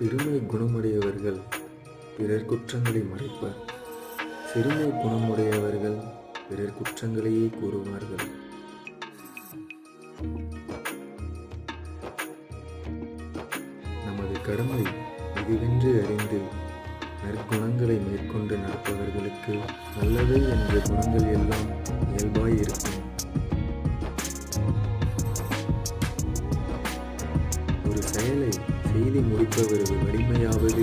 பெருமை குணமுடையவர்கள் பிறர் குற்றங்களை மறைப்பர். சிறுமை குணமுடையவர்கள் பிறர் குற்றங்களையே கூறுவார்கள். நமது கடமை இதுவென்று அறிந்து நற்குணங்களை மேற்கொண்டு நடப்பவர்களுக்கு நல்லது என்ற குணங்கள் எல்லாம் இயல்பாய் இருக்கும். ஒரு செயலை செய்து முடிப்பவரது வலிமையாவது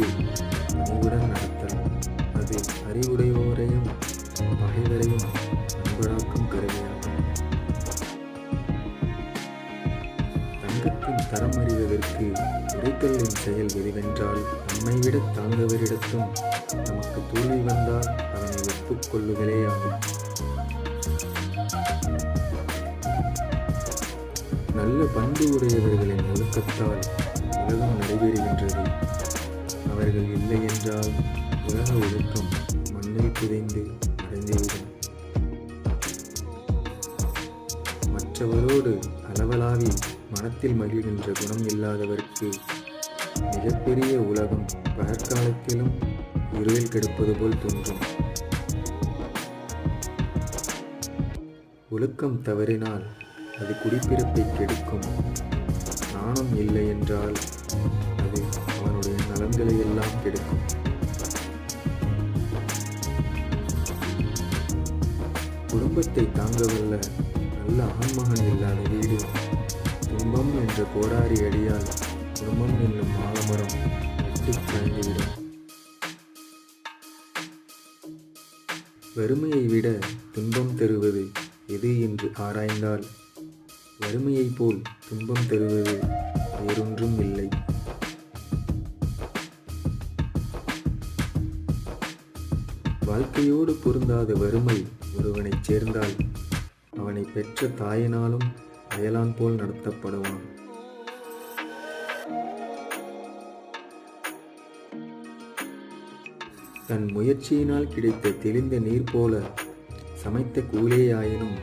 பணிவுடன் நடத்தல். அது அறிவுடையோரையும் பகைவரையும் அன்பராக்கும் கருவியாகும். தங்கத்தின் தரம் அறிவதற்கு உரைக்கல்லின் செயல் வெளிவென்றால் நம்மை விட தாழ்ந்தவரிடத்தும் நமக்கு தோல்வி வந்தால் அதனை ஒப்புக்கொள்ளுதலே ஆகும். நல்ல பண்பு உடையவர்களின் ஒழுக்கத்தால் உலகம் நடைபெறுகின்றது. அவர்கள் இல்லை என்றால் உலக ஒழுக்கம் மண்ணில் புதைந்து அடைந்துவிடும். மற்றவரோடு அளவலாவி மனத்தில் மகிழ்கின்ற குணம் இல்லாதவருக்கு மிகப்பெரிய உலகம் பகற்காலத்திலும் இருளில் கெடுப்பது போல் தோன்றும். ஒழுக்கம் தவறினால் அது குடிப்பிறப்பை கெடுக்கும். நாணம் இல்லை என்றால் அது அவனுடைய நலன்களை எல்லாம் கெடுக்கும். குடும்பத்தை தாங்கவல்ல நல்ல ஆண்மகன் இல்லாத வீடு துன்பம் என்ற கோடாரி அடியால் குடும்பம் என்னும் ஆலமரம் வெட்டிச் சாய்ந்துவிடும். வறுமையை விட துன்பம் தருவது எது என்று ஆராய்ந்தால் வறுமையைப் போல் துன்பம் தருவது வேறொன்றும் இல்லை. வாழ்க்கையோடு பொருந்தாத வறுமை ஒருவனைச் சேர்ந்தால் அவனை பெற்ற தாயினாலும் அயலான் போல் நடத்தப்படுவான். தன் முயற்சியினால் கிடைத்த தெளிந்த நீர் போல சமைத்த கூலேயாயினும்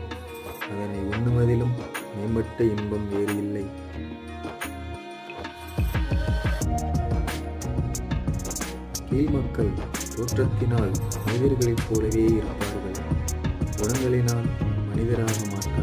அதனை உண்ணுவதிலும் மேம்பட்ட இன்பம் வேறு இல்லை. கீழ்மக்கள் தோற்றத்தினால் மனிதர்களைப் போலவே இருப்பார்கள், குணங்களினால் மனிதராக மாட்டார்கள்.